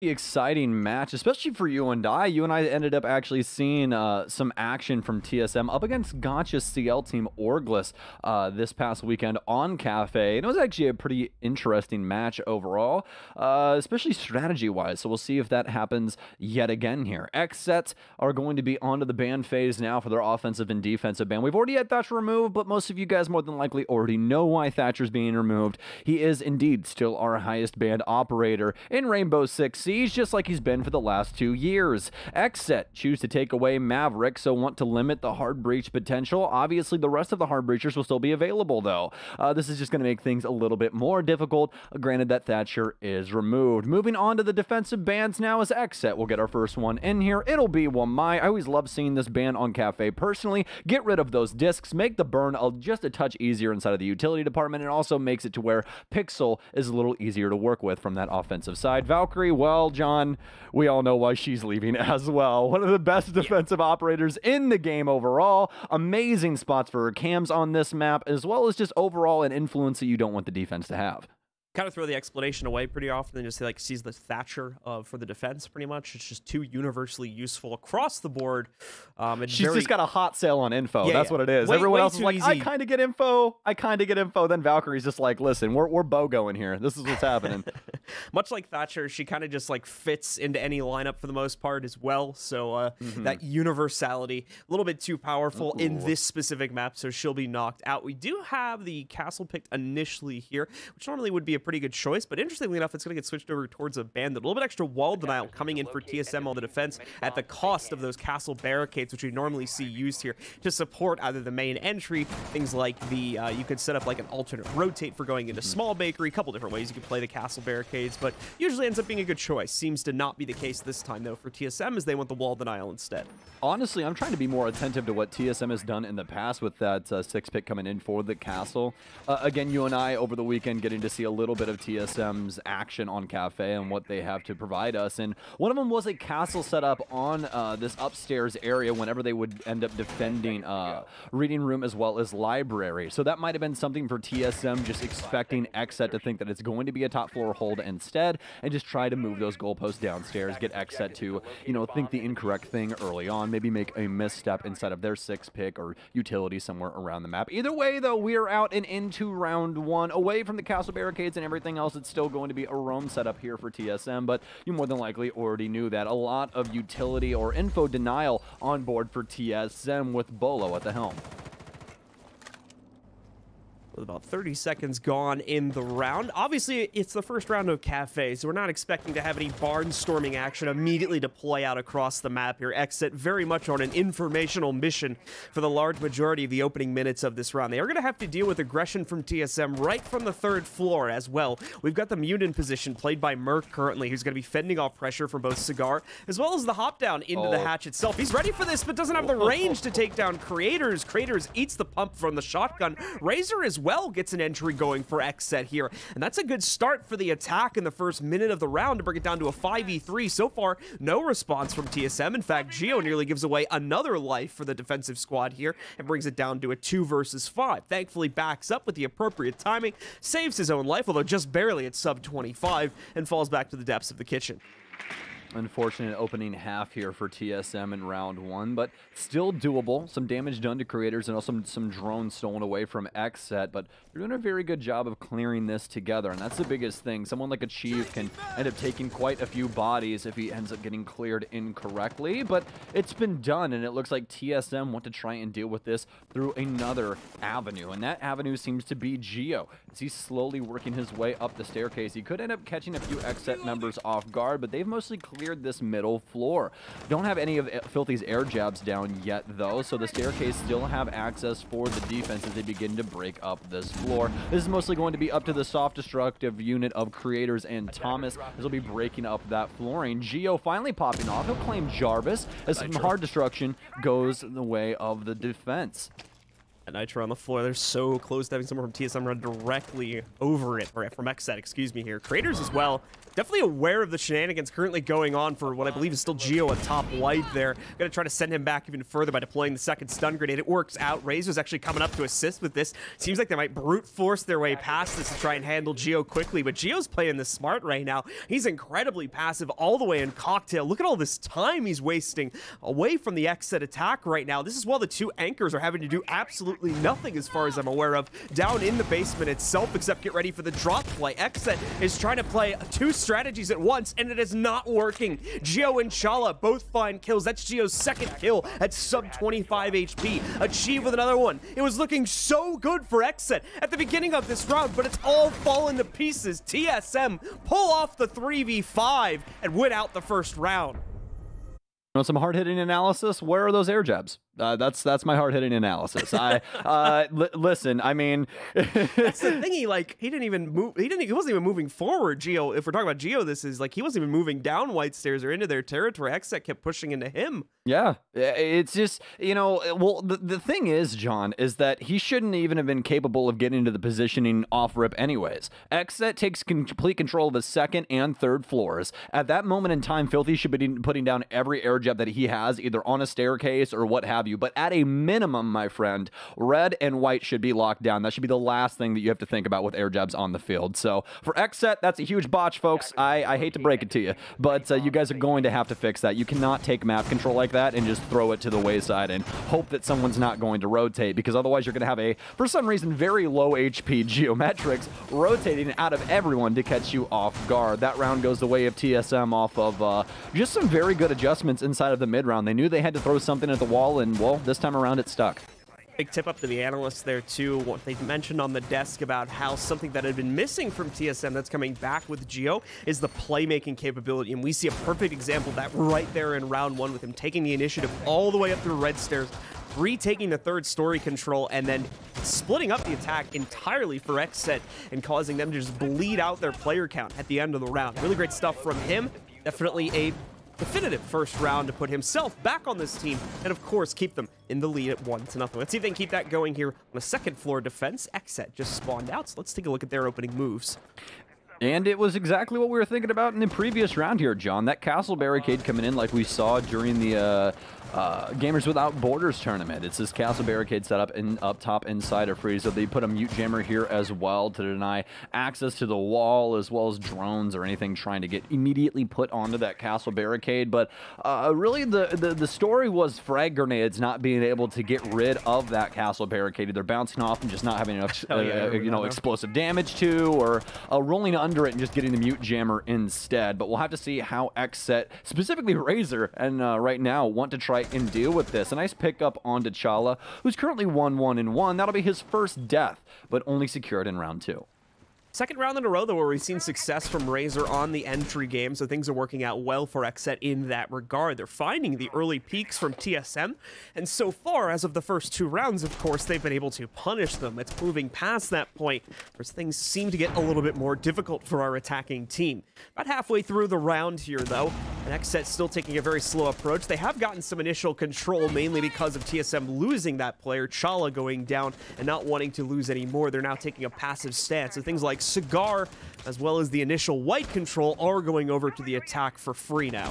Exciting match, especially for you and I. You and I ended up actually seeing some action from TSM up against Gotcha CL Team Orglis this past weekend on Cafe. And it was actually a pretty interesting match overall, especially strategy-wise. So we'll see if that happens yet again here. Xset are going to be onto the ban phase now for their offensive and defensive ban. We've already had Thatcher removed, but most of you guys more than likely already know why Thatcher's being removed. He is indeed still our highest banned operator in Rainbow Six Siege, just like he's been for the last 2 years. Xset choose to take away Maverick, so want to limit the hard breach potential. Obviously, the rest of the hard breachers will still be available, though. This is just going to make things a little bit more difficult, granted that Thatcher is removed. Moving on to the defensive bans now as Xset will get our first one in here. It'll be Wamai. I always love seeing this ban on Cafe personally. Get rid of those discs, make the burn just a touch easier inside of the utility department, and also makes it to where Pixel is a little easier to work with from that offensive side. Valkyrie, well, John, we all know why she's leaving as well. One of the best defensive operators in the game overall. Amazing spots for her cams on this map, as well as just overall an influence that you don't want the defense to have. Kind of throw the explanation away pretty often and just say, like, sees the Thatcher for the defense pretty much. It's just too universally useful across the board. She's just got a hot sale on info. Yeah, That's what it is. Way, Everyone way else is like, easy. I kind of get info. I kind of get info. Then Valkyrie's just like, listen, we're BOGOing here. This is what's happening. Much like Thatcher, she kind of just like fits into any lineup for the most part as well. So that universality, a little bit too powerful in this specific map, so she'll be knocked out. We do have the castle picked initially here, which normally would be a pretty good choice, but interestingly enough, it's going to get switched over towards a bandit. A little bit extra wall denial coming in for TSM on the defense at the cost of those castle barricades, which we normally see used here to support either the main entry, things like the, you could set up like an alternate rotate for going into small bakery, a couple different ways you could play the castle barricades, but usually ends up being a good choice. Seems to not be the case this time, though, for TSM, as they want the wall denial instead. Honestly, I'm trying to be more attentive to what TSM has done in the past with that 6 pick coming in for the castle. Again, you and I, over the weekend, getting to see a little bit of TSM's action on Cafe and what they have to provide us. And one of them was a castle setup on this upstairs area whenever they would end up defending reading room as well as library. So that might have been something for TSM, just expecting Xset to think that it's going to be a top floor hold instead, and just try to move those goalposts downstairs, get Xset to, you know, think the incorrect thing early on, maybe make a misstep inside of their 6 pick or utility somewhere around the map. Either way, though, we're out and into round 1. Away from the castle barricades and everything else, it's still going to be a roam setup here for TSM, but you more than likely already knew that. A lot of utility or info denial on board for TSM with Bolo at the helm. With about 30 seconds gone in the round. Obviously, it's the first round of Cafe, so we're not expecting to have any barnstorming action immediately deploy out across the map here. Xset very much on an informational mission for the large majority of the opening minutes of this round. They are going to have to deal with aggression from TSM right from the 3rd floor as well. We've got the Munin position played by Merc currently, who's going to be fending off pressure from both Cigar as well as the hop down into the hatch itself. He's ready for this, but doesn't have the range to take down Creators. Creators eats the pump from the shotgun. Razor as well gets an entry going for Xset here, and that's a good start for the attack in the first minute of the round to bring it down to a 5v3. So far, no response from TSM. In fact, Geo nearly gives away another life for the defensive squad here and brings it down to a 2 versus 5. Thankfully, backs up with the appropriate timing, saves his own life, although just barely at sub 25, and falls back to the depths of the kitchen. Unfortunate opening half here for TSM in round 1, but still doable. Some damage done to Creators and also some drones stolen away from Xset, but they're doing a very good job of clearing this together, and that's the biggest thing. Someone like Achieve can end up taking quite a few bodies if he ends up getting cleared incorrectly, but it's been done, and it looks like TSM want to try and deal with this through another avenue, and that avenue seems to be Geo. As he's slowly working his way up the staircase, he could end up catching a few Xset members off guard, but they've mostly cleared this middle floor. Don't have any of Filthy's air jabs down yet, though, so the staircase still have access for the defense as they begin to break up this floor. This is mostly going to be up to the soft destructive unit of Creators and Thomas, as they'll be breaking up that flooring. Geo finally popping off. He'll claim Jarvis as some hard destruction goes the way of the defense. Nitro on the floor. They're so close to having someone from TSM run directly over it, or from XSET, excuse me here. Creators as well. Definitely aware of the shenanigans currently going on for what I believe is still Geo at top white there. Gonna try to send him back even further by deploying the second stun grenade. It works out. Razor's actually coming up to assist with this. Seems like they might brute force their way past this to try and handle Geo quickly, but Geo's playing this smart right now. He's incredibly passive all the way in Cocktail. Look at all this time he's wasting away from the XSET attack right now. This is while the two anchors are having to do absolutely nothing as far as I'm aware of down in the basement itself, except get ready for the drop play. XSET is trying to play two strategies at once, and it is not working. Geo and Chala both find kills. That's Geo's second kill at sub 25 HP. Achieve with another one. It was looking so good for XSET at the beginning of this round, but it's all fallen to pieces. TSM pull off the 3v5 and win out the first round. You know, some hard-hitting analysis. Where are those air jabs? That's my hard-hitting analysis. Listen, I mean, that's the thing. He didn't even move. He wasn't even moving forward. Geo, if we're talking about Geo, this is like he wasn't even moving down white stairs or into their territory. XSET kept pushing into him. Yeah, it's just, you know, well, the thing is, John, is that he shouldn't even have been capable of getting into the positioning off rip anyways. XSET takes complete control of the second and third floors. At that moment in time, Filthy should be putting down every air jab that he has, either on a staircase or what have you. But at a minimum, my friend, red and white should be locked down. That should be the last thing that you have to think about with air jabs on the field. So for XSET, that's a huge botch, folks. I hate to break it to you, but you guys are going to have to fix that. You cannot take map control like that and just throw it to the wayside and hope that someone's not going to rotate, because otherwise you're going to have a, for some reason, very low HP Geometrics rotating out of everyone to catch you off guard. That round goes the way of TSM off of just some very good adjustments inside of the mid round. They knew they had to throw something at the wall, and well, this time around it stuck. Big tip up to the analysts there too. What they mentioned on the desk about how something that had been missing from TSM that's coming back with Geo is the playmaking capability, and we see a perfect example of that right there in round one with him taking the initiative all the way up through red stairs, retaking the third story control, and then splitting up the attack entirely for XSET and causing them to just bleed out their player count at the end of the round. Really great stuff from him. Definitely a definitive first round to put himself back on this team and, of course, keep them in the lead at 1-0. Let's see if they can keep that going here on a second floor defense. XSET just spawned out, so let's take a look at their opening moves. And it was exactly what we were thinking about in the previous round here, John. That castle barricade coming in like we saw during the Gamers Without Borders tournament. It's this castle barricade set up up top inside of Freeze. So they put a mute jammer here as well to deny access to the wall, as well as drones or anything trying to get immediately put onto that castle barricade. But really the story was frag grenades not being able to get rid of that castle barricade. They're bouncing off and just not having enough you know, explosive damage to, or rolling under it and just getting the mute jammer instead. But we'll have to see how XSET, specifically Razor, and right now want to try and deal with this. A nice pickup onto Chala, who's currently 1-1-1. That'll be his first death, but only secured in round 2. Second round in a row, though, where we've seen success from Razor on the entry game, so things are working out well for XSET in that regard. They're finding the early peaks from TSM, and so far, as of the first 2 rounds, of course, they've been able to punish them. It's moving past that point, where things seem to get a little bit more difficult for our attacking team. About halfway through the round here, though, and XSET still taking a very slow approach. They have gotten some initial control, mainly because of TSM losing that player, Chala going down, and not wanting to lose anymore. They're now taking a passive stance, so things like Cigar, as well as the initial white control, are going over to the attack for free now.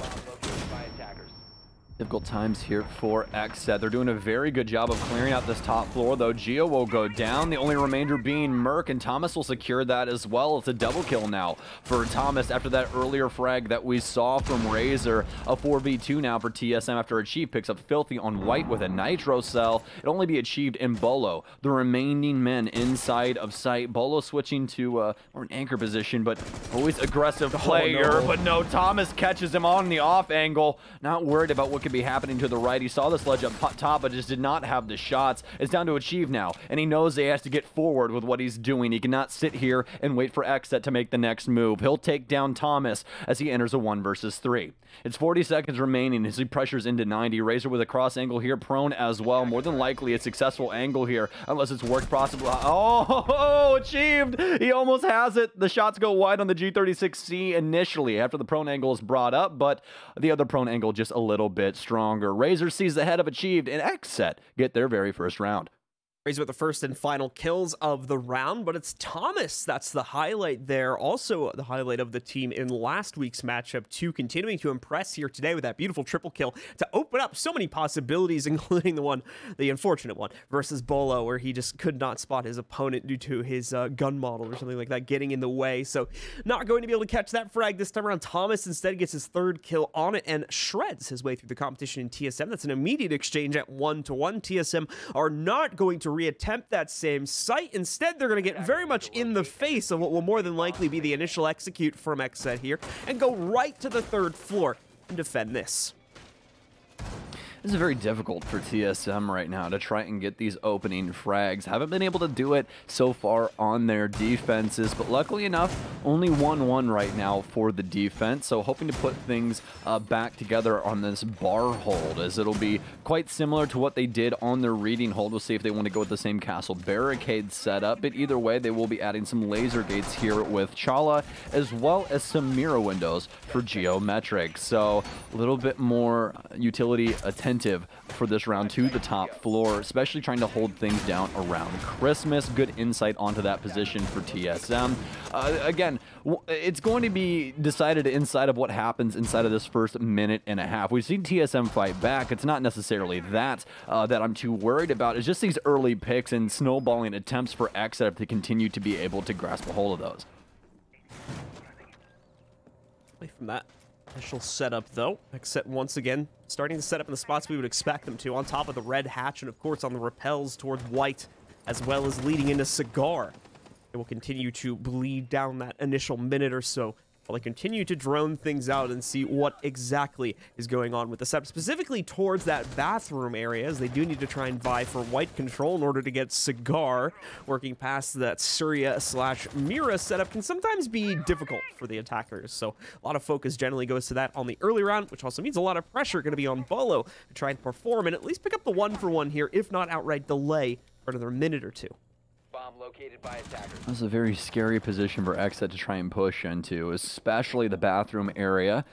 Difficult times here for XSET. They're doing a very good job of clearing out this top floor, though. Geo will go down, the only remainder being Merc, and Thomas will secure that as well. It's a double kill now for Thomas after that earlier frag that we saw from Razor. A 4v2 now for TSM after Achieve picks up Filthy on white with a Nitro cell. It'll only be achieved in Bolo, the remaining men inside of sight. Bolo switching to or an anchor position, but always aggressive player. But no, Thomas catches him on the off angle. Not worried about what could be happening to the right. He saw this ledge up top, but just did not have the shots. It's down to Achieve now, and he knows he has to get forward with what he's doing. He cannot sit here and wait for XSET to make the next move. He'll take down Thomas as he enters a 1 versus 3. It's 40 seconds remaining as he pressures into 90. Razor with a cross angle here, prone as well. More than likely a successful angle here, unless it's worked possibly. Oh, Achieved! He almost has it. The shots go wide on the G36C initially after the prone angle is brought up, but the other prone angle just a little bit stronger. Razor sees the head of Achieved, and XSET get their very first round. With the first and final kills of the round, but it's Thomas that's the highlight there. Also the highlight of the team in last week's matchup too, continuing to impress here today with that beautiful triple kill to open up so many possibilities, including the unfortunate one versus Bolo, where he just could not spot his opponent due to his gun model or something like that getting in the way. So not going to be able to catch that frag this time around. Thomas instead gets his third kill on it and shreds his way through the competition in TSM. That's an immediate exchange at 1-1. TSM are not going to reattempt that same site. Instead, they're going to get very much in the face of what will more than likely be the initial execute from Xset here and go right to the third floor and defend this. This is very difficult for TSM right now to try and get these opening frags. Haven't been able to do it so far on their defenses, but luckily enough, only 1-1 right now for the defense. So hoping to put things back together on this bar hold, as it'll be quite similar to what they did on their reading hold. We'll see if they want to go with the same castle barricade setup, but either way, they will be adding some laser gates here with Chala, as well as some mirror windows for geometric. So a little bit more utility attentive for this round to the top floor, especially trying to hold things down around Christmas. Good insight onto that position for TSM. Again, it's going to be decided inside of what happens inside of this first minute and a half. We've seen TSM fight back. It's not necessarily that I'm too worried about. It's just these early picks and snowballing attempts for Xset to continue to be able to grasp a hold of those. Away from that initial setup, though, Xset once again starting to set up in the spots we would expect them to, on top of the red hatch and, of course, on the repels towards white, as well as leading into Cigar. It will continue to bleed down that initial minute or so while they continue to drone things out and see what exactly is going on with the setup, specifically towards that bathroom area, as they do need to try and vie for white control in order to get Cigar. Working past that Surya/Mira setup can sometimes be difficult for the attackers, so a lot of focus generally goes to that on the early round, which also means a lot of pressure going to be on Bolo to try and perform and at least pick up the 1-for-1 here, if not outright delay for another minute or two. Located by attackers. This is a very scary position for Xset to try and push into, especially the bathroom area.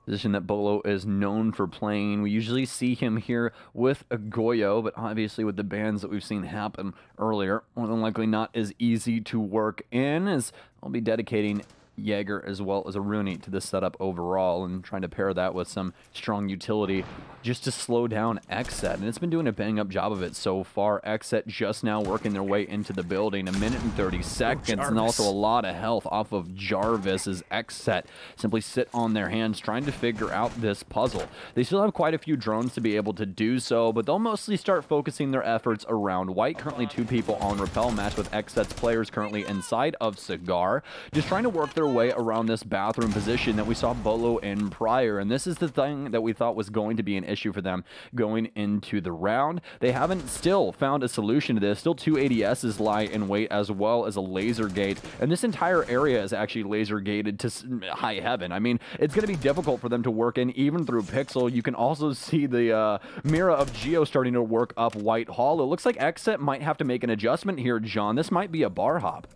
Position that Bolo is known for playing. We usually see him here with a Goyo, but obviously with the bans that we've seen happen earlier, more than likely not as easy to work in, as I'll be dedicating Jaeger as well as a Rooney to this setup overall, and trying to pair that with some strong utility just to slow down Xset. And it's been doing a bang-up job of it so far. Xset just now working their way into the building. 1 minute and 30 seconds, and also a lot of health off of Jarvis as Xset simply sit on their hands trying to figure out this puzzle. They still have quite a few drones to be able to do so, but they'll mostly start focusing their efforts around white. Currently 2 people on Repel, matched with Xset's players currently inside of Cigar, just trying to work their way around this bathroom position that we saw Bolo in prior. And this is the thing that we thought was going to be an issue for them going into the round. They haven't still found a solution to this. Still 2 ADSs lie in wait, as well as a laser gate, and this entire area is actually laser gated to high heaven. I mean, it's going to be difficult for them to work in even through Pixel. You can also see the Mira of Geo starting to work up White Hall. It looks like Xset might have to make an adjustment here, John. This might be a bar hop.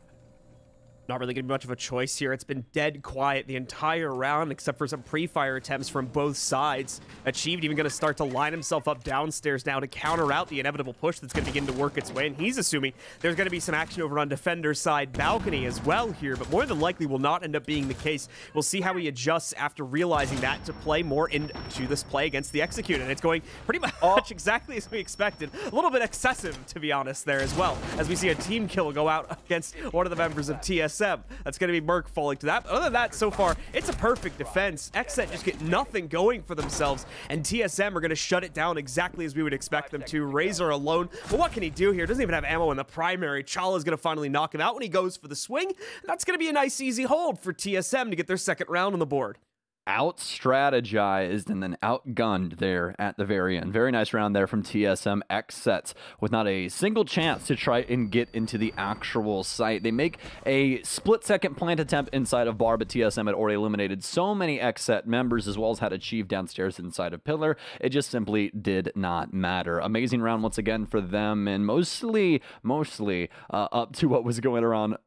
Not really going to be much of a choice here. It's been dead quiet the entire round, except for some pre-fire attempts from both sides. Achieved even going to start to line himself up downstairs now to counter out the inevitable push that's going to begin to work its way, and he's assuming there's going to be some action over on Defender's side balcony as well here, but more than likely will not end up being the case. We'll see how he adjusts after realizing that to play more into this play against the Execute, and it's going pretty much exactly as we expected. A little bit excessive, to be honest, there as well, as we see a team kill go out against one of the members of TSM. That's going to be Merc falling to that. But other than that, so far, it's a perfect defense. Xset just get nothing going for themselves, and TSM are going to shut it down exactly as we would expect them to. Razor alone, but what can he do here? Doesn't even have ammo in the primary. Chala is going to finally knock him out when he goes for the swing. That's going to be a nice, easy hold for TSM to get their second round on the board. Out-strategized and then outgunned there at the very end. Very nice round there from TSM. Xset with not a single chance to try and get into the actual site. They make a split-second plant attempt inside of bar, but TSM had already eliminated so many Xset members, as well as had achieved downstairs inside of pillar. It just simply did not matter. Amazing round once again for them, and mostly up to what was going around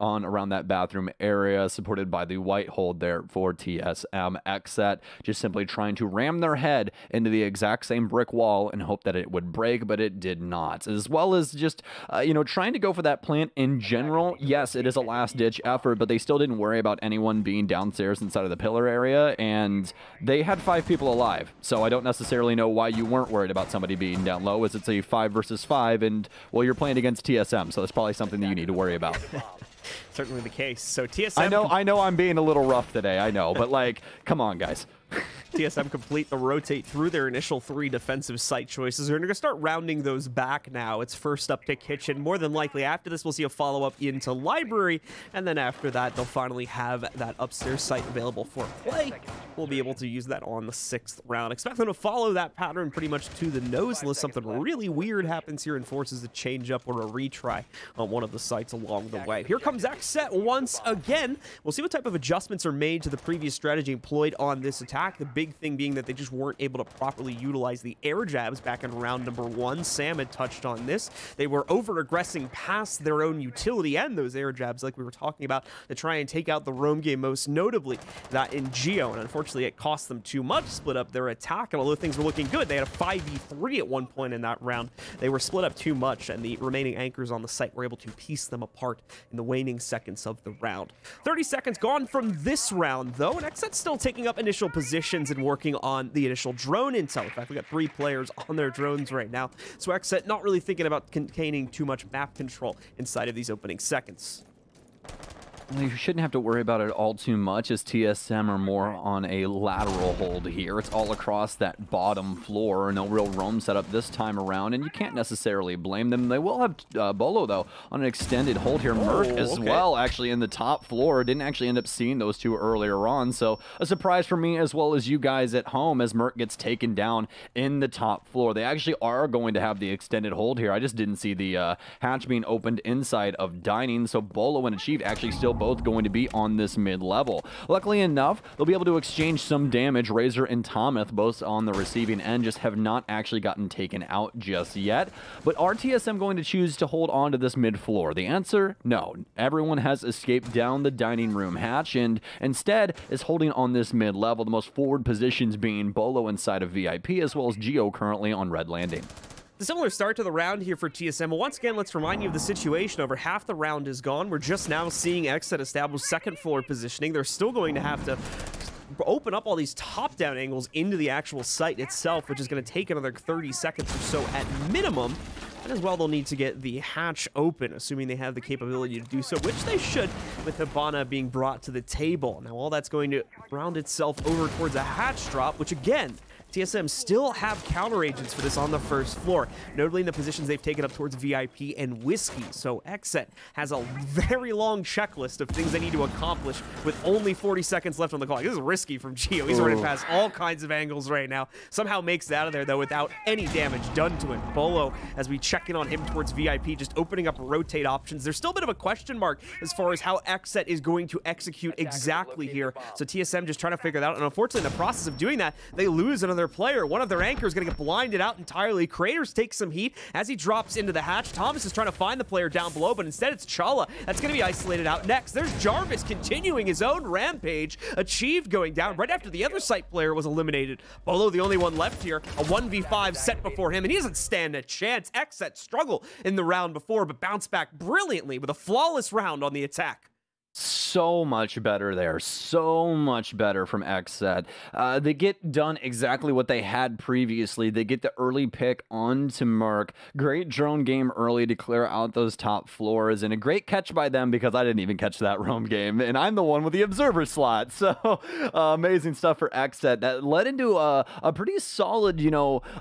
that bathroom area, supported by the white hold there for TSM. XSET just simply trying to ram their head into the exact same brick wall and hope that it would break, but it did not. As well as just, trying to go for that plant in general. Yes, it is a last-ditch effort, but they still didn't worry about anyone being downstairs inside of the pillar area, and they had 5 people alive. So I don't necessarily know why you weren't worried about somebody being down low, as it's a 5 versus 5, and, well, you're playing against TSM, so that's probably something that you need to worry about. Certainly the case. So TSM... I know I'm being a little rough today, I know, but, like, come on, guys. TSM complete the rotate through their initial 3 defensive site choices. They're going to start rounding those back now. It's first up to Kitchen. More than likely, after this, we'll see a follow-up into Library, and then after that, they'll finally have that upstairs site available for play. We'll be able to use that on the 6th round. Expect them to follow that pattern pretty much to the nose, unless something really weird happens here and forces a change up or a retry on one of the sites along the way. Here comes XSET once again. We'll see what type of adjustments are made to the previous strategy employed on this attack. The big thing being that they just weren't able to properly utilize the air jabs back in round number 1. Sam had touched on this. They were over-aggressing past their own utility and those air jabs like we were talking about to try and take out the roam game, most notably that in Geo. And unfortunately, it cost them too much, split up their attack. And although things were looking good, they had a 5v3 at one point in that round. They were split up too much, and the remaining anchors on the site were able to piece them apart in the waning seconds of the round. 30 seconds gone from this round, though, and XSET's still taking up initial positions and working on the initial drone intel. In fact, we got 3 players on their drones right now, so XSET not really thinking about containing too much map control inside of these opening seconds. You shouldn't have to worry about it all too much, as TSM are more on a lateral hold here. It's all across that bottom floor. No real roam setup this time around, and you can't necessarily blame them. They will have Bolo, though, on an extended hold here. Merc as well, actually, in the top floor. Didn't actually end up seeing those 2 earlier on, so a surprise for me as well as you guys at home as Merc gets taken down in the top floor. They actually are going to have the extended hold here. I just didn't see the hatch being opened inside of Dining, so Bolo and Achieve actually still both going to be on this mid-level. Luckily enough, they'll be able to exchange some damage. Razor and Thomas, both on the receiving end, just have not actually gotten taken out just yet. But are TSM going to choose to hold on to this mid-floor? The answer, no. Everyone has escaped down the dining room hatch and instead is holding on this mid-level, the most forward positions being Bolo inside of VIP as well as Geo currently on Red Landing. A similar start to the round here for TSM. Once again, let's remind you of the situation. Over half the round is gone. We're just now seeing XSET establish second floor positioning. They're still going to have to open up all these top-down angles into the actual site itself, which is going to take another 30 seconds or so at minimum. And as well, they'll need to get the hatch open, assuming they have the capability to do so, which they should, with Hibana being brought to the table. Now, all that's going to round itself over towards a hatch drop, which again, TSM still have counter agents for this on the first floor, notably in the positions they've taken up towards VIP and Whiskey. So XSET has a very long checklist of things they need to accomplish with only 40 seconds left on the clock. This is risky from Geo. He's running past all kinds of angles right now. Somehow makes it out of there, though, without any damage done to him. Bolo, as we check in on him towards VIP, just opening up rotate options. There's still a bit of a question mark as far as how XSET is going to execute exactly here. So TSM just trying to figure that out. And unfortunately, in the process of doing that, they lose another player. One of their anchors is going to get blinded out entirely. Creators take some heat as he drops into the hatch. Thomas is trying to find the player down below, but instead it's Chala that's going to be isolated out next. There's Jarvis continuing his own rampage. Achieved going down right after the other site player was eliminated. Bolo, the only one left here. A 1v5 set before him, and he doesn't stand a chance. XSET struggle in the round before, but bounce back brilliantly with a flawless round on the attack. So much better there. So much better from XSET. They get done exactly what they had previously. They get the early pick onto Merc. Great drone game early to clear out those top floors, and a great catch by them because I didn't even catch that roam game, and I'm the one with the observer slot. So amazing stuff for XSET. That led into a pretty solid,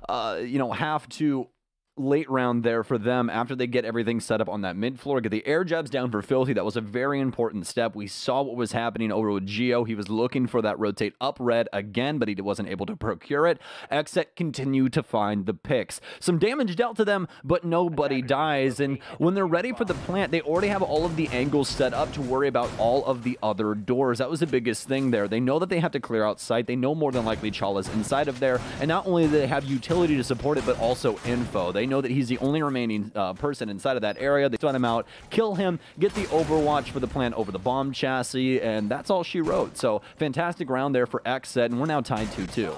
half to late round there for them after they get everything set up on that mid floor, get the air jabs down for Filthy. That was a very important step. We saw what was happening over with Geo. He was looking for that rotate up red again, but he wasn't able to procure it. XSET continued to find the picks. Some damage dealt to them, but nobody dies. And when they're ready for the plant, they already have all of the angles set up to worry about all of the other doors. That was the biggest thing there. They know that they have to clear out site. They know more than likely Chala's inside of there. And not only do they have utility to support it, but also info. They know that he's the only remaining person inside of that area. They stun him out, kill him, get the overwatch for the plant over the bomb chassis, and that's all she wrote. So fantastic round there for XSET, and we're now tied 2-2.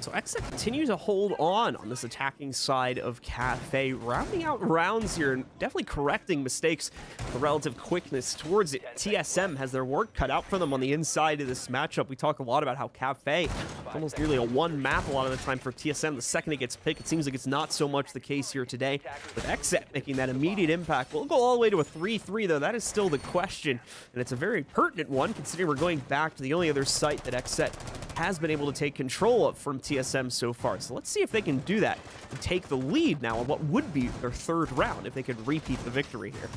So XSET continues to hold on this attacking side of Cafe, rounding out rounds here and definitely correcting mistakes with relative quickness towards it. TSM has their work cut out for them on the inside of this matchup. We talk a lot about how Cafe is almost nearly a one map a lot of the time for TSM. The second it gets picked, it seems like it's not so much the case here today, with XSET making that immediate impact. We'll go all the way to a 3-3 though. That is still the question, and it's a very pertinent one considering we're going back to the only other site that XSET has been able to take control of from TSM so far. So let's see if they can do that and take the lead now on what would be their third round if they could repeat the victory here.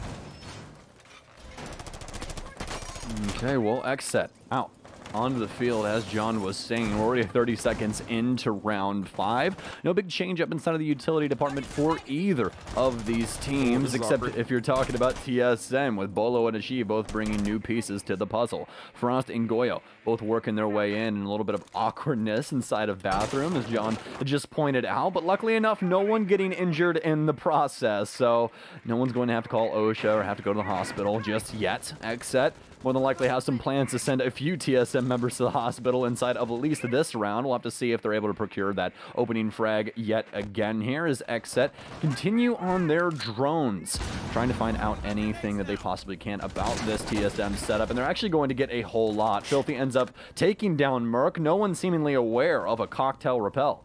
Okay, well, XSET out onto the field, as John was saying. We're already 30 seconds into round 5. No big change up inside of the utility department for either of these teams, except if you're talking about TSM, with Bolo and Ashi both bringing new pieces to the puzzle. Frost and Goyo both working their way in, and a little bit of awkwardness inside of bathroom, as John just pointed out. But luckily enough, no one getting injured in the process, so no one's going to have to call OSHA or have to go to the hospital just yet. XSET more than likely have some plans to send a few TSM members to the hospital inside of at least this round. We'll have to see if they're able to procure that opening frag yet again here as XSET continue on their drones, trying to find out anything that they possibly can about this TSM setup. And they're actually going to get a whole lot. Filthy ends up taking down Merc. No one seemingly aware of a cocktail rappel.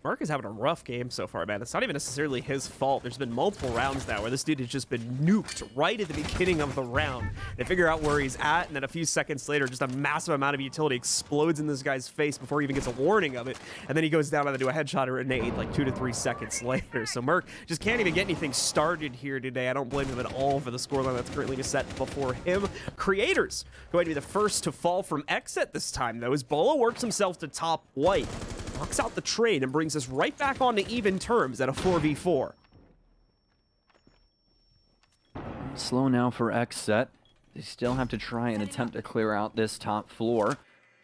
Mark is having a rough game so far, man. It's not even necessarily his fault. There's been multiple rounds now where this dude has just been nuked right at the beginning of the round. They figure out where he's at, and then a few seconds later, just a massive amount of utility explodes in this guy's face before he even gets a warning of it. And then he goes down and do a headshot or a nade like 2 to 3 seconds later. So Merc just can't even get anything started here today. I don't blame him at all for the scoreline that's currently set before him. Creators going to be the first to fall from XSET this time, though, as Bolo works himself to top white, knocks out the trade, and brings us right back on to even terms at a 4v4. Slow now for XSET. They still have to try and attempt to clear out this top floor.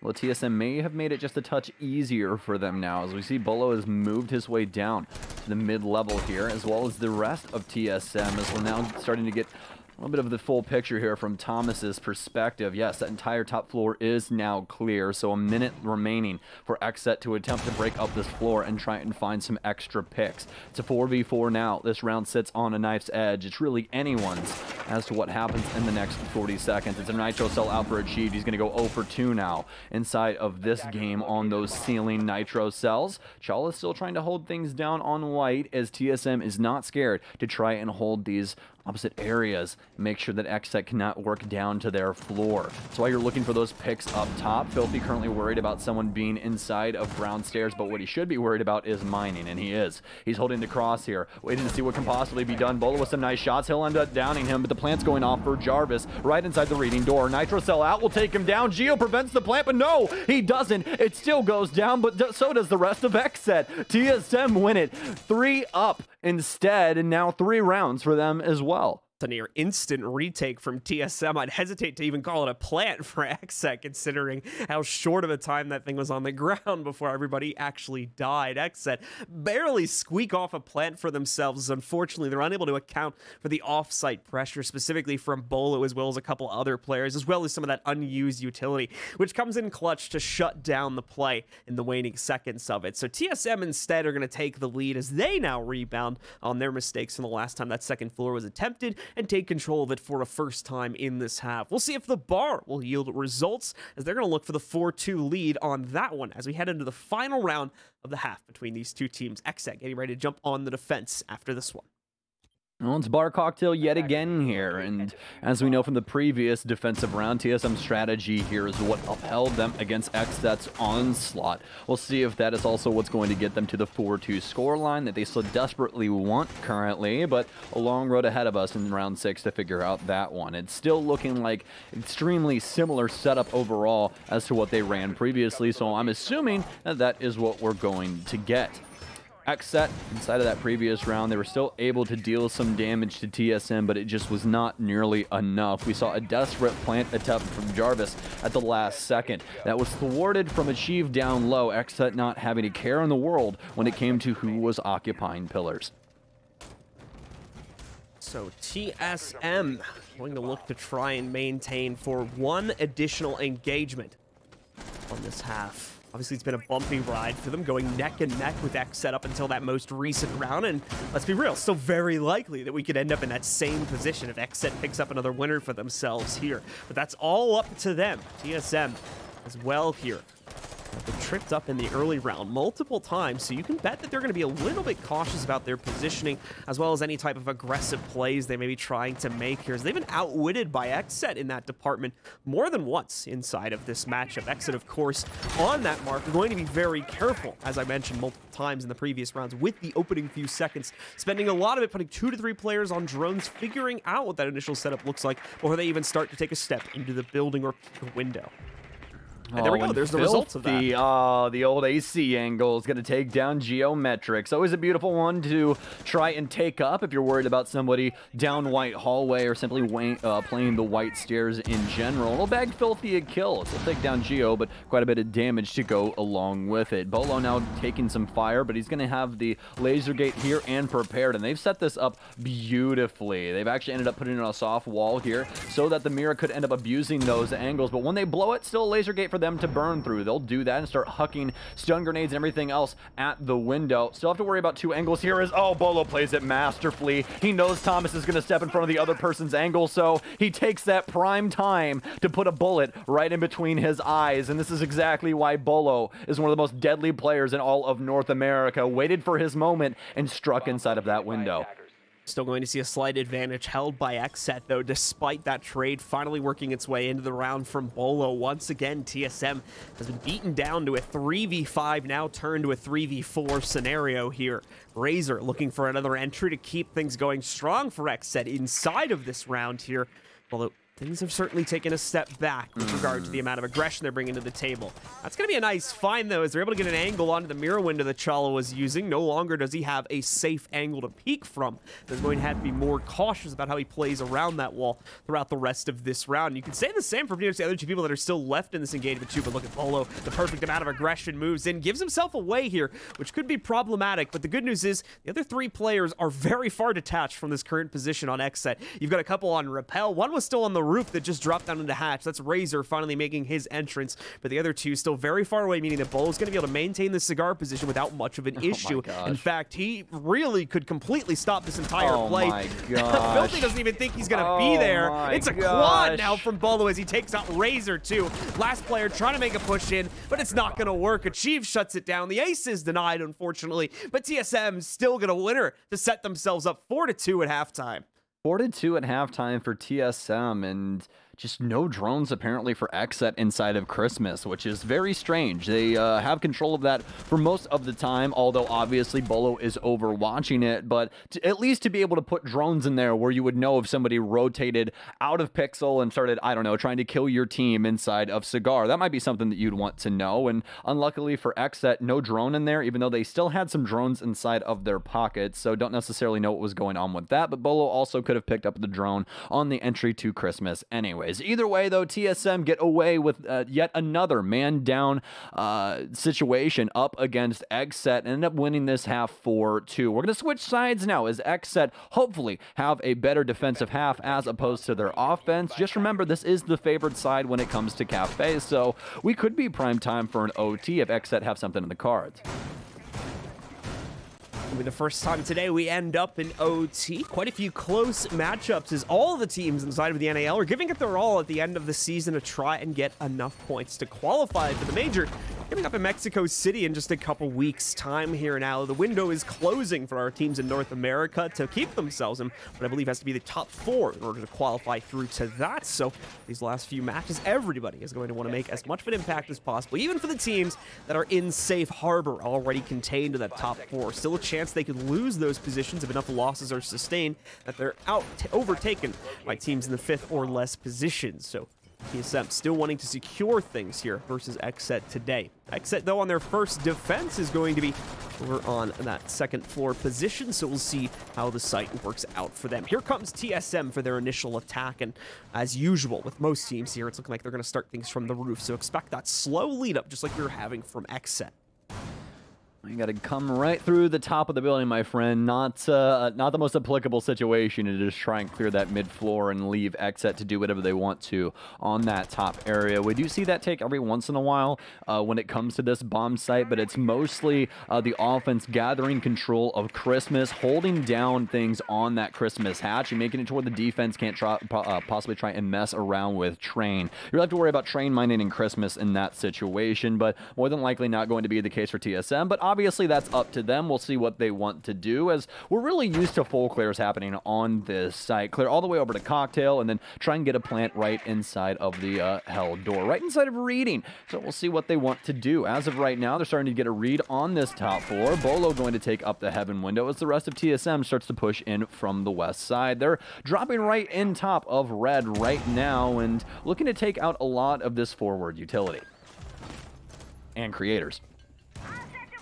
Well, TSM may have made it just a touch easier for them now, as we see Bolo has moved his way down to the mid-level here, as well as the rest of TSM, as we're now starting to get a little bit of the full picture here from Thomas's perspective. Yes, that entire top floor is now clear, so a minute remaining for XSET to attempt to break up this floor and try and find some extra picks. It's a 4v4 now. This round sits on a knife's edge. It's really anyone's as to what happens in the next 40 seconds. It's a Nitro Cell out for Achieved. He's going to go 0 for 2 now inside of this game on those ceiling Nitro Cells. Chala's still trying to hold things down on white, as TSM is not scared to try and hold these opposite areas, make sure that XSET cannot work down to their floor. That's why you're looking for those picks up top. Filthy currently worried about someone being inside of brown stairs, but what he should be worried about is mining, and he is. He's holding the cross here, waiting to see what can possibly be done. Bolo with some nice shots. He'll end up downing him, but the plant's going off for Jarvis right inside the reading door. Nitro Cell out will take him down. Geo prevents the plant, but no, he doesn't. It still goes down, but so does the rest of XSET. TSM win it 3 up instead, and now 3 rounds for them as well. A near instant retake from TSM. I'd hesitate to even call it a plant for XSET, considering how short of a time that thing was on the ground before everybody actually died. XSET barely squeak off a plant for themselves. Unfortunately, they're unable to account for the off-site pressure, specifically from Bolo, as well as a couple other players, as well as some of that unused utility, which comes in clutch to shut down the play in the waning seconds of it. So TSM instead are going to take the lead as they now rebound on their mistakes from the last time that second floor was attempted, and take control of it for a first time in this half. We'll see if the bar will yield results, as they're going to look for the 4-2 lead on that one as we head into the final round of the half between these two teams. XSET getting ready to jump on the defense after this one. Well, it's bar cocktail yet again here, and as we know from the previous defensive round, TSM's strategy here is what upheld them against XSET's onslaught. We'll see if that is also what's going to get them to the 4-2 scoreline that they so desperately want currently, but a long road ahead of us in round 6 to figure out that one. It's still looking like extremely similar setup overall as to what they ran previously, so I'm assuming that that is what we're going to get. Xset, inside of that previous round, they were still able to deal some damage to TSM, but it just was not nearly enough. We saw a desperate plant attempt from Jarvis at the last second. That was thwarted from Achieve down low, Xset not having a care in the world when it came to who was occupying pillars. So TSM going to look to try and maintain for one additional engagement on this half. Obviously, it's been a bumpy ride for them, going neck and neck with Xset up until that most recent round. And let's be real, still very likely that we could end up in that same position if Xset picks up another winner for themselves here. But that's all up to them. TSM as well here. They've tripped up in the early round multiple times, so you can bet that they're going to be a little bit cautious about their positioning, as well as any type of aggressive plays they may be trying to make here. So they've been outwitted by Xset in that department more than once inside of this matchup. Xset, of course, on that mark, are going to be very careful, as I mentioned multiple times in the previous rounds, with the opening few seconds, spending a lot of it putting 2 to 3 players on drones, figuring out what that initial setup looks like before they even start to take a step into the building or peek a window. And there we go, there's the results of that. The old AC angle is going to take down Geometrics. Always a beautiful one to try and take up if you're worried about somebody down white hallway or simply playing the white stairs in general. It'll bag Filthy a kill. It'll take down Geo, but quite a bit of damage to go along with it. Bolo now taking some fire, but he's going to have the laser gate here and prepared, and they've set this up beautifully. They've actually ended up putting in a soft wall here so that the Mira could end up abusing those angles, but when they blow it, still a laser gate for them to burn through. They'll do that and start hucking stun grenades and everything else at the window. Still have to worry about 2 angles here as, oh, Bolo plays it masterfully. He knows Thomas is going to step in front of the other person's angle, so he takes that prime time to put a bullet right in between his eyes, and this is exactly why Bolo is one of the most deadly players in all of North America. Waited for his moment and struck inside of that window. Still going to see a slight advantage held by Xset, though, despite that trade finally working its way into the round from Bolo. Once again, TSM has been beaten down to a 3v5, now turned to a 3v4 scenario here. Razor looking for another entry to keep things going strong for Xset inside of this round here, although things have certainly taken a step back with regard to the amount of aggression they're bringing to the table. That's going to be a nice find, though, as they're able to get an angle onto the mirror window that Chala was using. No longer does he have a safe angle to peek from. There's going to have to be more cautious about how he plays around that wall throughout the rest of this round. You can say the same for the other 2 people that are still left in this engagement, too, but look at Bolo. The perfect amount of aggression moves in, gives himself away here, which could be problematic, but the good news is the other 3 players are very far detached from this current position on Xset. You've got a couple on Repel. One was still on the roof that just dropped down into hatch. That's Razor finally making his entrance, but the other 2 still very far away, meaning that Bolo's going to be able to maintain the cigar position without much of an issue. In fact, he really could completely stop this entire play. My gosh. Filthy doesn't even think he's going to be there. It's a quad now from Bolo as he takes out Razor, too. Last player trying to make a push in, but it's not going to work. Achieve shuts it down. The ace is denied, unfortunately, but TSM still going to win her to set themselves up 4-2 at halftime. 4-2 at halftime for TSM, and just no drones apparently for Xset inside of Christmas, which is very strange. They have control of that for most of the time, although obviously Bolo is overwatching it, but at least to be able to put drones in there where you would know if somebody rotated out of Pixel and started, I don't know, trying to kill your team inside of Cigar. That might be something that you'd want to know, and unluckily for Xset, no drone in there, even though they still had some drones inside of their pockets, so don't necessarily know what was going on with that, but Bolo also could have picked up the drone on the entry to Christmas anyways. Either way, though, TSM get away with yet another man-down situation up against Xset and end up winning this half 4-2. We're going to switch sides now as Xset hopefully have a better defensive half as opposed to their offense. Just remember, this is the favored side when it comes to Cafe, so we could be prime time for an OT if Xset have something in the cards. It'll be the first time today we end up in OT. Quite a few close matchups as all the teams inside of the NAL are giving it their all at the end of the season to try and get enough points to qualify for the major. Coming up in Mexico City in just a couple weeks' time here now. The window is closing for our teams in North America to keep themselves in what I believe has to be the top 4 in order to qualify through to that. So these last few matches, everybody is going to want to make as much of an impact as possible, even for the teams that are in safe harbor, already contained to that top 4. Still a chance they could lose those positions if enough losses are sustained that they're overtaken by teams in the 5th or less positions. So TSM still wanting to secure things here versus Xset today. Xset, though, on their first defense is going to be over on that second floor position, so we'll see how the site works out for them. Here comes TSM for their initial attack, and as usual with most teams here, it's looking like they're going to start things from the roof, so expect that slow lead up just like we were having from Xset. You got to come right through the top of the building, my friend. Not the most applicable situation to just try and clear that mid-floor and leave Xset to do whatever they want to on that top area. We do see that take every once in a while when it comes to this bomb site, but it's mostly the offense gathering control of Christmas, holding down things on that Christmas hatch and making it to where the defense can't possibly try and mess around with Train. You'll have to worry about Train mining in Christmas in that situation, but more than likely not going to be the case for TSM, but obviously, that's up to them. We'll see what they want to do, as we're really used to full clears happening on this site. Clear all the way over to Cocktail, and then try and get a plant right inside of the Hell door, right inside of Reading. So we'll see what they want to do. As of right now, they're starting to get a read on this top floor. Bolo going to take up the Heaven window as the rest of TSM starts to push in from the west side. They're dropping right in top of Red right now and looking to take out a lot of this forward utility and creators.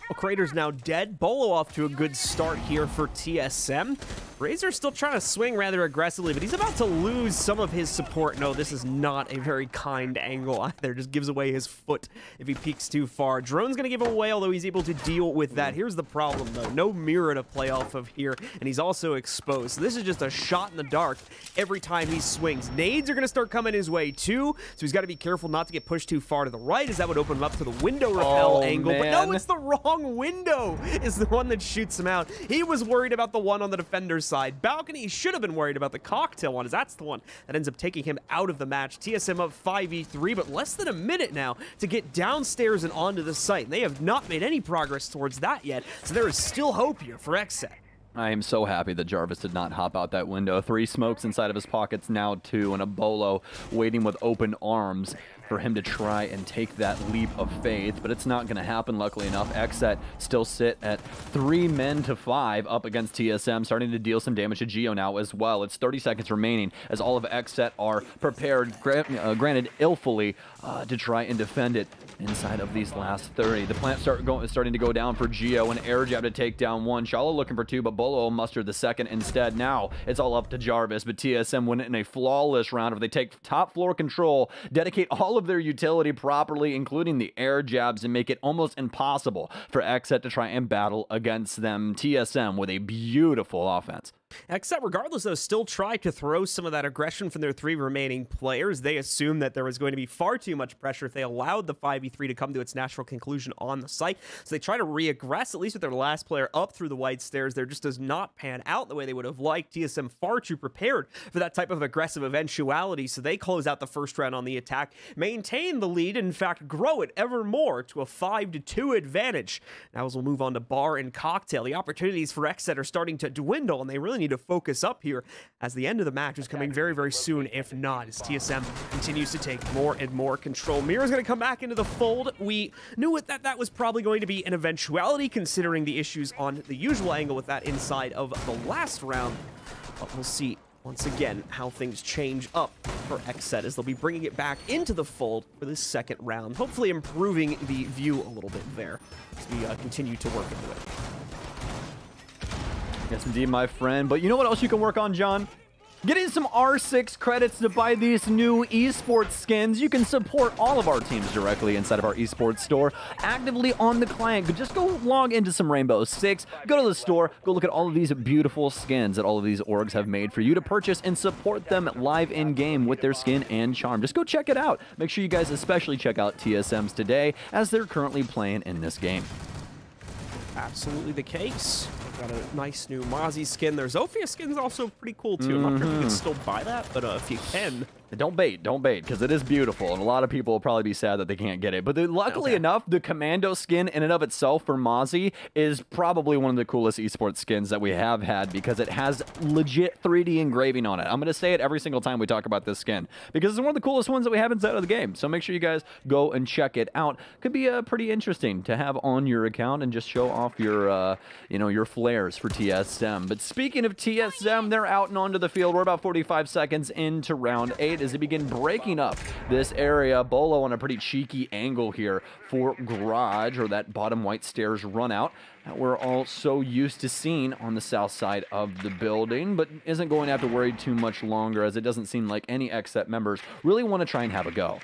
Well, Crater's now dead. Bolo off to a good start here for TSM. Razor still trying to swing rather aggressively, but he's about to lose some of his support. No, this is not a very kind angle either. Just gives away his foot if he peeks too far. Drone's going to give him away, although he's able to deal with that. Here's the problem, though. No mirror to play off of here, and he's also exposed. So this is just a shot in the dark every time he swings. Nades are going to start coming his way, too, so he's got to be careful not to get pushed too far to the right, as that would open him up to the window repel angle. Man. But no, it's the wrong window is the one that shoots him out. He was worried about the one on the defender's side. Balcony, he should have been worried about the Cocktail one, as that's the one that ends up taking him out of the match. TSM up 5v3, but less than a minute now to get downstairs and onto the site. And they have not made any progress towards that yet, so there is still hope here for Xset. I am so happy that Jarvis did not hop out that window. 3 smokes inside of his pockets, now 2, and a Bolo waiting with open arms for him to try and take that leap of faith, but it's not going to happen, luckily enough. Xset still sit at 3 men to 5 up against TSM, starting to deal some damage to Geo now as well. It's 30 seconds remaining as all of Xset are prepared, granted illfully, to try and defend it inside of these last 30. The plant starting to go down for Geo, and air jab to take down 1. Shala looking for 2, but Bolo mustered the second instead. Now it's all up to Jarvis, but TSM win it in a flawless round where they take top floor control, dedicate all of their utility properly, including the air jabs, and make it almost impossible for Xset to try and battle against them. TSM with a beautiful offense. Xset, regardless, though, still tried to throw some of that aggression from their 3 remaining players. They assumed that there was going to be far too much pressure if they allowed the 5v3 to come to its natural conclusion on the site. So they try to re-aggress, at least with their last player up through the white stairs. There just does not pan out the way they would have liked. TSM far too prepared for that type of aggressive eventuality, so they close out the first round on the attack, maintain the lead, and in fact grow it ever more to a 5-2 advantage. Now as we'll move on to Bar and Cocktail, the opportunities for Xset are starting to dwindle, and they really need to focus up here as the end of the match is coming very, very soon, if not, as TSM continues to take more and more control. Mira's going to come back into the fold. We knew that was probably going to be an eventuality, considering the issues on the usual angle with that inside of the last round. But we'll see once again how things change up for Xset as they'll be bringing it back into the fold for this second round, hopefully improving the view a little bit there as we continue to work into it. Yes, indeed, my friend. But you know what else you can work on, John? Getting some R6 credits to buy these new esports skins. You can support all of our teams directly inside of our esports store, actively on the client. Just go log into some Rainbow Six, go to the store, go look at all of these beautiful skins that all of these orgs have made for you to purchase and support them live in-game with their skin and charm. Just go check it out. Make sure you guys especially check out TSM's today as they're currently playing in this game. Absolutely the case. Got a nice new Mozzie skin. Their Zofia skin's also pretty cool, too. I'm not sure if you can still buy that, but if you can... Don't bait, because it is beautiful, and a lot of people will probably be sad that they can't get it. But luckily enough, the Commando skin in and of itself for Mozzie is probably one of the coolest esports skins that we have had, because it has legit 3D engraving on it. I'm going to say it every single time we talk about this skin, because it's one of the coolest ones that we have inside of the game. So make sure you guys go and check it out. Could be pretty interesting to have on your account and just show off your, your flares for TSM. But speaking of TSM, they're out and onto the field. We're about 45 seconds into round 8. side as they begin breaking up this area. Bolo on a pretty cheeky angle here for Garage, or that bottom white stairs run out that we're all so used to seeing on the south side of the building, but isn't going to have to worry too much longer, as it doesn't seem like any XSET members really want to try and have a go.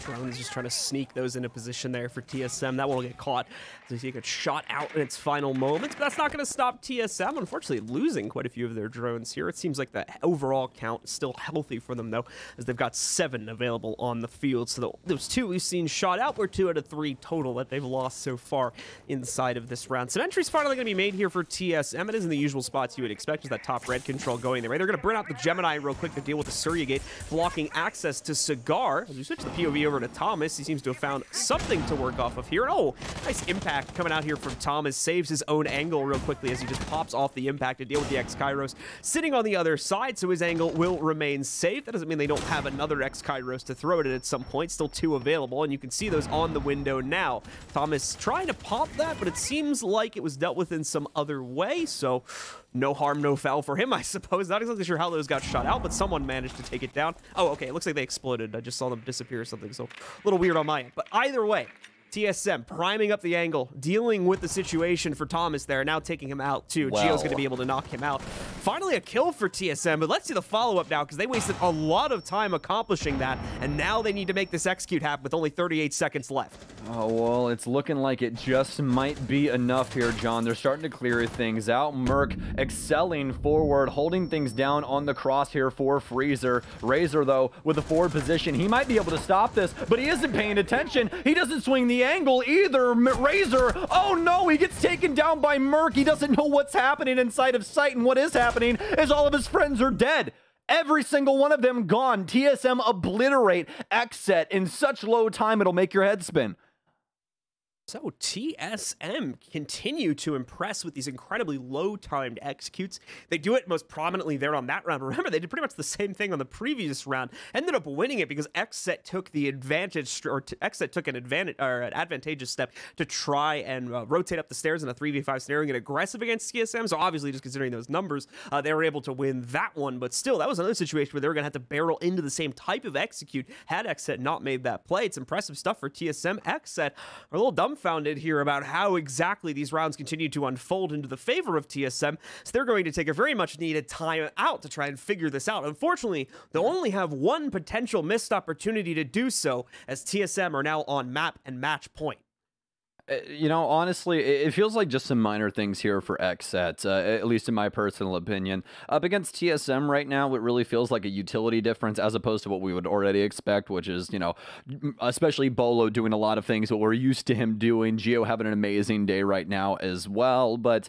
Drone's just trying to sneak those into position there for TSM. That won't get caught as we see it get shot out in its final moments, but that's not going to stop TSM, unfortunately losing quite a few of their drones here. It seems like the overall count is still healthy for them, though, as they've got 7 available on the field. So those 2 we've seen shot out were 2 out of 3 total that they've lost so far inside of this round. Some entries finally going to be made here for TSM. It is in the usual spots you would expect, with that top red control going there. Right? They're going to burn out the Gemini real quick to deal with the Surya Gate, blocking access to Cigar. As we switch the POV over to Thomas, he seems to have found something to work off of here. Oh, nice impact coming out here from Thomas. Saves his own angle real quickly as he just pops off the impact to deal with the X-Kairos sitting on the other side, so his angle will remain safe. That doesn't mean they don't have another X-Kairos to throw at some point. Still 2 available, and you can see those on the window now. Thomas trying to pop that, but it seems like it was dealt with in some other way, so no harm, no foul for him, I suppose. Not exactly sure how those got shot out, but someone managed to take it down. Oh, okay, it looks like they exploded. I just saw them disappear or something, so a little weird on my end. But either way, TSM priming up the angle, dealing with the situation for Thomas there, now taking him out too. Wow. Gio's going to be able to knock him out. Finally a kill for TSM, but let's see the follow-up now, because they wasted a lot of time accomplishing that, and now they need to make this execute happen with only 38 seconds left. Oh, well, it's looking like it just might be enough here, John. They're starting to clear things out. Merc excelling forward, holding things down on the cross here for Freezer. Razor, though, with a forward position, he might be able to stop this, but he isn't paying attention. He doesn't swing the angle either. Razor, oh no, he gets taken down by Merc. He doesn't know what's happening inside of sight, and what is happening is all of his friends are dead. Every single one of them gone. TSM obliterate XSET in such low time it'll make your head spin. So TSM continue to impress with these incredibly low-timed executes. They do it most prominently there on that round. Remember, they did pretty much the same thing on the previous round. Ended up winning it because XSET took the advantage, or XSET took an advantage, or an advantageous step to try and rotate up the stairs in a 3v5 scenario and get aggressive against TSM. So obviously, just considering those numbers, they were able to win that one. But still, that was another situation where they were going to have to barrel into the same type of execute had XSET not made that play. It's impressive stuff for TSM. XSET are a little dumbfounded here about how exactly these rounds continue to unfold into the favor of TSM, so they're going to take a very much needed time out to try and figure this out. Unfortunately, they'll only have one potential missed opportunity to do so, as TSM are now on map and match point. You know, honestly, it feels like just some minor things here for XSET, at least in my personal opinion. Up against TSM right now, it really feels like a utility difference as opposed to what we would already expect, which is, you know, especially Bolo doing a lot of things that we're used to him doing. Gio having an amazing day right now as well. But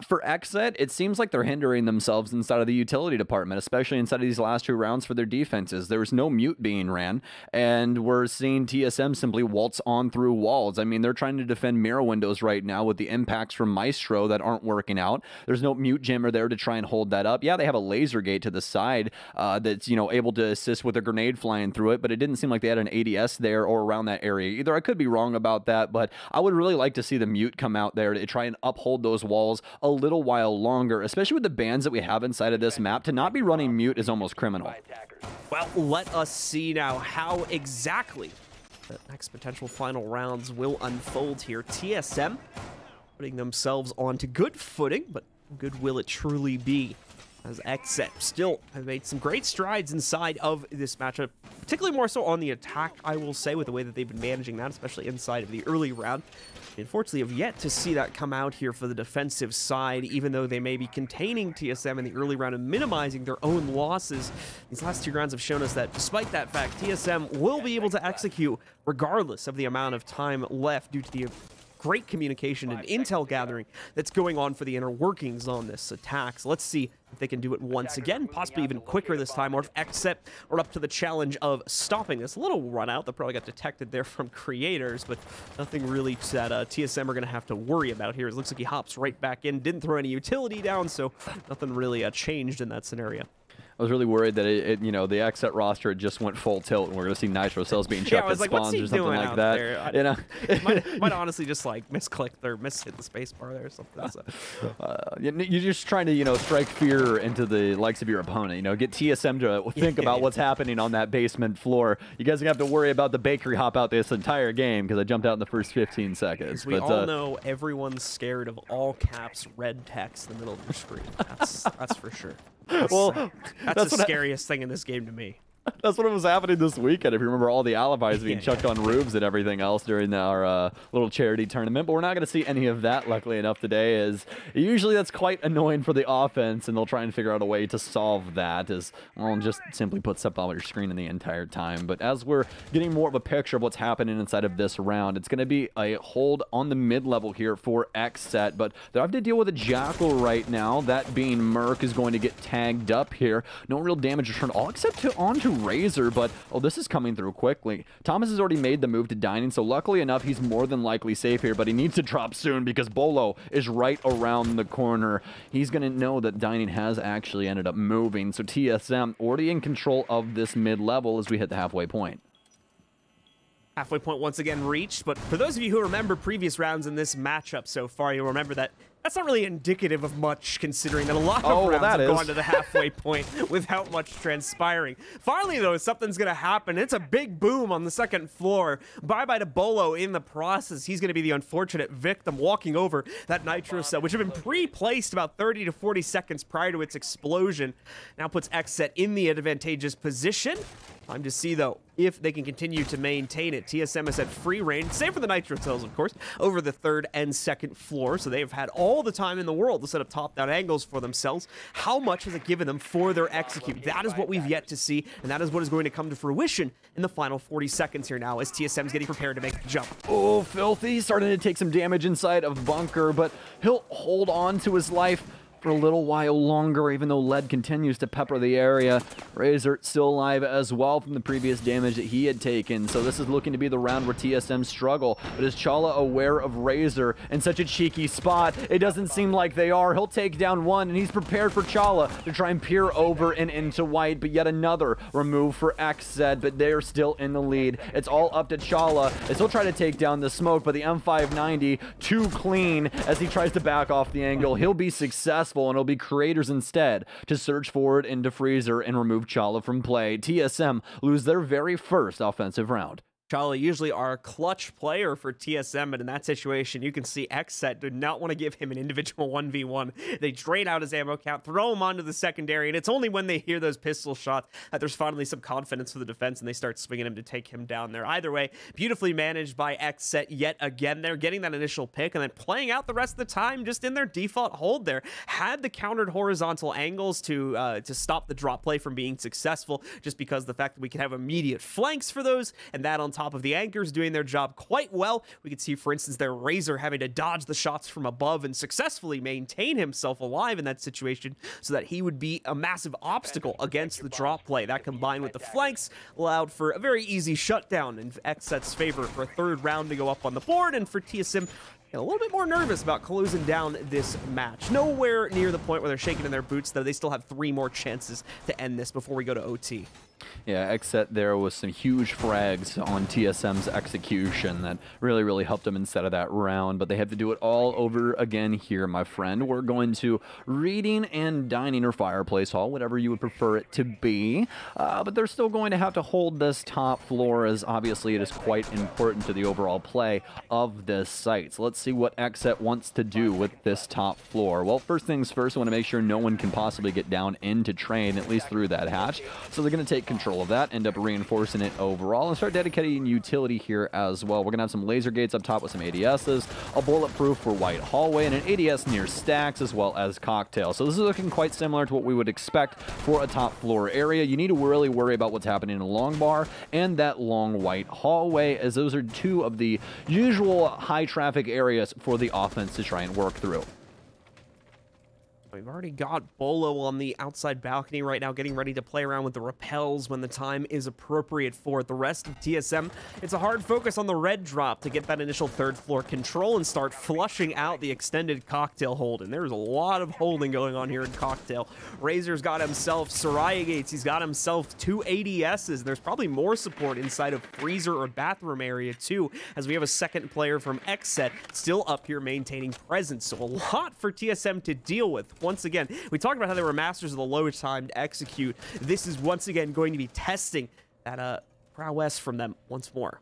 for XSET, it seems like they're hindering themselves inside of the utility department, especially inside of these last 2 rounds for their defenses. There's no mute being ran, and we're seeing TSM simply waltz on through walls. I mean, they're trying to defend mirror windows right now with the impacts from Maestro that aren't working out. There's no mute jammer there to try and hold that up. Yeah, they have a laser gate to the side that's, you know, able to assist with a grenade flying through it, but it didn't seem like they had an ADS there or around that area either. I could be wrong about that, but I would really like to see the mute come out there to try and uphold those walls a little while longer, especially with the bans that we have inside of this map. To not be running mute is almost criminal. Well, let us see now how exactly the next potential final rounds will unfold here. TSM putting themselves onto good footing, but good will it truly be, as XSET still have made some great strides inside of this matchup, particularly more so on the attack, I will say, with the way that they've been managing that, especially inside of the early round. Unfortunately, have yet to see that come out here for the defensive side, even though they may be containing TSM in the early round and minimizing their own losses. These last 2 rounds have shown us that despite that fact, TSM will be able to execute regardless of the amount of time left due to the great communication and intel gathering that's going on for the inner workings on this attack. So let's see if they can do it once again, possibly even quicker this time, or if XSET are up to the challenge of stopping this little run out that probably got detected there from creators, but nothing really that TSM are going to have to worry about here. It looks like he hops right back in, didn't throw any utility down, so nothing really changed in that scenario. I was really worried that you know, the Xset roster had just went full tilt, and we're going to see Nitro cells being chucked at spawns or something like that. There? You know, might honestly just like misclicked or mishit the space bar there or something. So. You're just trying to, you know, strike fear into the likes of your opponent. You know, get TSM to think about what's happening on that basement floor. You guys are going to have to worry about the bakery hop out this entire game because I jumped out in the first 15 seconds. We all know everyone's scared of all caps red text in the middle of your screen. That's for sure. That's the scariest thing in this game to me. That's what was happening this weekend. If you remember, all the alibis being chucked on roofs and everything else during our little charity tournament. But we're not going to see any of that, luckily enough, today. As usually that's quite annoying for the offense, and they'll try and figure out a way to solve that. As well, just simply put stuff on your screen the entire time. But as we're getting more of a picture of what's happening inside of this round, it's going to be a hold on the mid-level here for Xset. But they have to deal with a Jackal right now. That being Merc is going to get tagged up here. No real damage returned, all except onto Razor, but this is coming through quickly. Thomas has already made the move to Dining, so luckily enough, he's more than likely safe here, but he needs to drop soon because Bolo is right around the corner. He's going to know that Dining has actually ended up moving, so TSM already in control of this mid-level as we hit the halfway point. Halfway point once again reached, but for those of you who remember previous rounds in this matchup so far, you'll remember that that's not really indicative of much, considering that a lot of rounds have gone to the halfway point without much transpiring. Finally, though, something's going to happen. It's a big boom on the second floor. Bye-bye to Bolo in the process. He's going to be the unfortunate victim walking over that Nitro cell, which had been pre-placed about 30 to 40 seconds prior to its explosion. Now puts Xset in the advantageous position. Time to see, though, if they can continue to maintain it. TSM is at free reign, save for the Nitro cells, of course, over the third and second floor. So they've had all the time in the world to set up top-down angles for themselves. How much has it given them for their execute? That is what we've yet to see, and that is what is going to come to fruition in the final 40 seconds here now as TSM's getting prepared to make the jump. Oh, Filthy starting to take some damage inside of Bunker, but he'll hold on to his life for a little while longer, even though Lead continues to pepper the area. Razor still alive as well from the previous damage that he had taken, so this is looking to be the round where TSM struggle. But is Chala aware of Razor in such a cheeky spot? It doesn't seem like they are. He'll take down one, and he's prepared for Chala to try and peer over and into white, but yet another remove for Xset, but they're still in the lead. It's all up to Chala as he'll try to take down the smoke, but the M590 too clean as he tries to back off the angle. He'll be successful, and it'll be Creators instead to search forward into Freezer and remove Chala from play. TSM lose their very first offensive round. Chala usually our clutch player for TSM, but in that situation, you can see Xset did not want to give him an individual 1v1. They drain out his ammo count, throw him onto the secondary, and it's only when they hear those pistol shots that there's finally some confidence for the defense, and they start swinging him to take him down there. Either way, beautifully managed by Xset yet again. They're getting that initial pick and then playing out the rest of the time just in their default hold there. Had the countered horizontal angles to stop the drop play from being successful, just because the fact that we can have immediate flanks for those, and that on top of the anchors doing their job quite well. We could see, for instance, their Razor having to dodge the shots from above and successfully maintain himself alive in that situation so that he would be a massive obstacle against the drop play. That combined with the flanks allowed for a very easy shutdown in Xset's favor for a third round to go up on the board, and for TSM a little bit more nervous about closing down this match. Nowhere near the point where they're shaking in their boots, though. They still have 3 more chances to end this before we go to OT. Yeah, Xset there was some huge frags on TSM's execution that really helped them instead of that round, but they have to do it all over again here, my friend. We're going to Reading and Dining or Fireplace Hall, whatever you would prefer it to be, but they're still going to have to hold this top floor, as obviously it is quite important to the overall play of this site. So let's see what Xset wants to do with this top floor. Well, first things first, I want to make sure no one can possibly get down into train, at least through that hatch. So they're going to take control of that, end up reinforcing it overall, and start dedicating utility here as well. We're going to have some laser gates up top with some ADSs, a bulletproof for White Hallway, and an ADS near Stacks, as well as Cocktail. So this is looking quite similar to what we would expect for a top floor area. You need to really worry about what's happening in a long bar and that long White Hallway, as those are 2 of the usual high traffic areas for the offense to try and work through. We've already got Bolo on the outside balcony right now, getting ready to play around with the rappels when the time is appropriate for it. The rest of TSM, it's a hard focus on the red drop to get that initial third floor control and start flushing out the extended cocktail hold. And there's a lot of holding going on here in cocktail. Razor's got himself Soraya Gates. He's got himself 2 ADSs. There's probably more support inside of freezer or bathroom area too, as we have a second player from XSET still up here maintaining presence. So a lot for TSM to deal with. Once again, we talked about how they were masters of the low time to execute. This is once again going to be testing that prowess from them once more.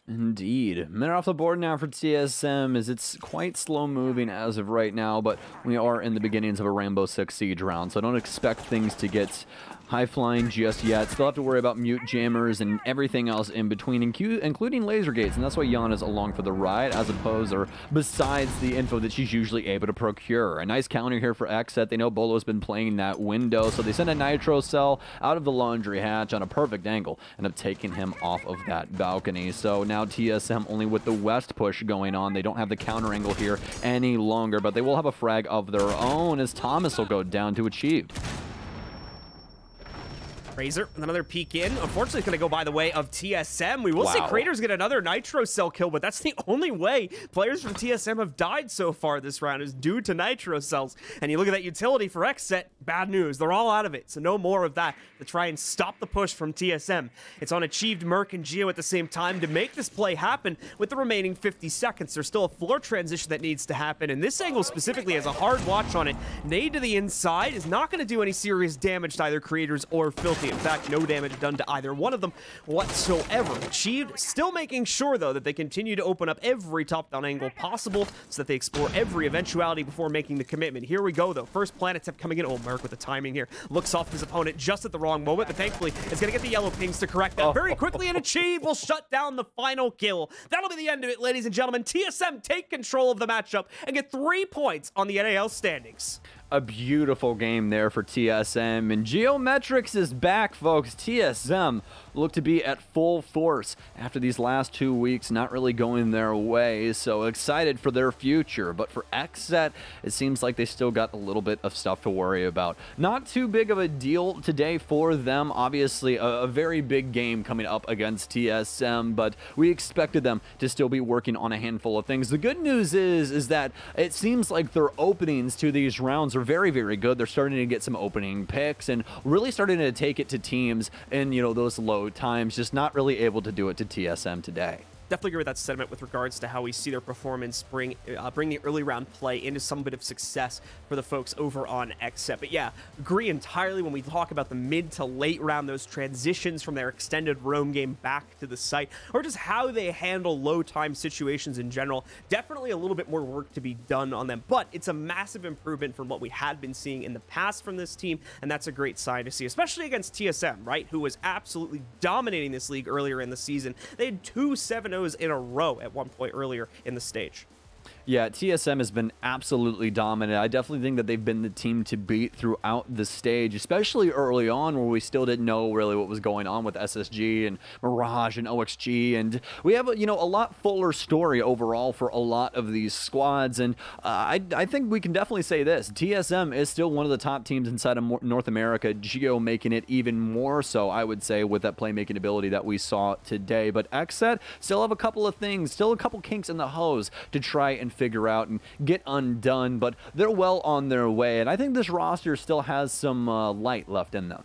Indeed. Minute off the board now for TSM, as it's quite slow moving as of right now, but we are in the beginnings of a Rainbow Six Siege round, so I don't expect things to get high flying just yet. Still have to worry about mute jammers and everything else in between, including laser gates, and that's why Yana's along for the ride, as opposed or besides the info that she's usually able to procure. A nice counter here for XSET. They know Bolo's been playing that window, so they send a nitro cell out of the laundry hatch on a perfect angle, end up taking him off of that balcony. So now TSM only with the west push going on. They don't have the counter angle here any longer, but they will have a frag of their own as Thomas will go down to achieved. Razor with another peek in. Unfortunately, it's going to go by the way of TSM. We will see Craters get another Nitro Cell kill, but that's the only way players from TSM have died so far this round is due to Nitro Cells. And you look at that utility for XSET, bad news. They're all out of it, so no more of that to try and stop the push from TSM. It's on Achieved, Merc, and Geo at the same time to make this play happen with the remaining 50 seconds. There's still a floor transition that needs to happen, and this angle specifically has a hard watch on it. Nade to the inside is not going to do any serious damage to either Creators or Filthy. In fact, no damage done to either one of them whatsoever. Achieved, still making sure, though, that they continue to open up every top-down angle possible so that they explore every eventuality before making the commitment. Here we go, though. First Planet Tip coming in. Oh, Merc with the timing here. Looks off his opponent just at the wrong moment, but thankfully is going to get the yellow pings to correct that very quickly, and Achieve will shut down the final kill. That'll be the end of it, ladies and gentlemen. TSM take control of the matchup and get 3 points on the NAL standings. A beautiful game there for TSM, and Geometrics is back, folks. TSM look to be at full force after these last 2 weeks not really going their way, so excited for their future. But for XSET, it seems like they still got a little bit of stuff to worry about. Not too big of a deal today for them. Obviously, a very big game coming up against TSM, but we expected them to still be working on a handful of things. The good news is that it seems like their openings to these rounds are very, very good. They're starting to get some opening picks and really starting to take it to teams in, those low times, just not really able to do it to TSM today. Definitely agree with that sentiment with regards to how we see their performance bring the early round play into some bit of success for the folks over on XSET. But yeah, agree entirely when we talk about the mid to late round, those transitions from their extended roam game back to the site, or just how they handle low time situations in general. Definitely a little bit more work to be done on them, but it's a massive improvement from what we had been seeing in the past from this team, and that's a great sign to see, especially against TSM, right, who was absolutely dominating this league earlier in the season. They had 2 7-0s in a row at one point earlier in the stage. Yeah, TSM has been absolutely dominant. I definitely think that they've been the team to beat throughout the stage, especially early on where we still didn't know really what was going on with SSG and Mirage and OXG. And we have, a lot fuller story overall for a lot of these squads. And I think we can definitely say this. TSM is still one of the top teams inside of North America, Geo making it even more so, I would say, with that playmaking ability that we saw today. But XSET still have a couple of things, still a couple kinks in the hose to try and figure out and get undone, but they're well on their way, and I think this roster still has some light left in them.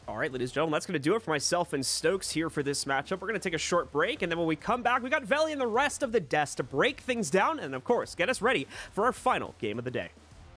All right, ladies and gentlemen, that's going to do it for myself and Stokes here for this matchup. We're going to take a short break, and then when we come back, we got Veli and the rest of the desk to break things down and, of course, get us ready for our final game of the day.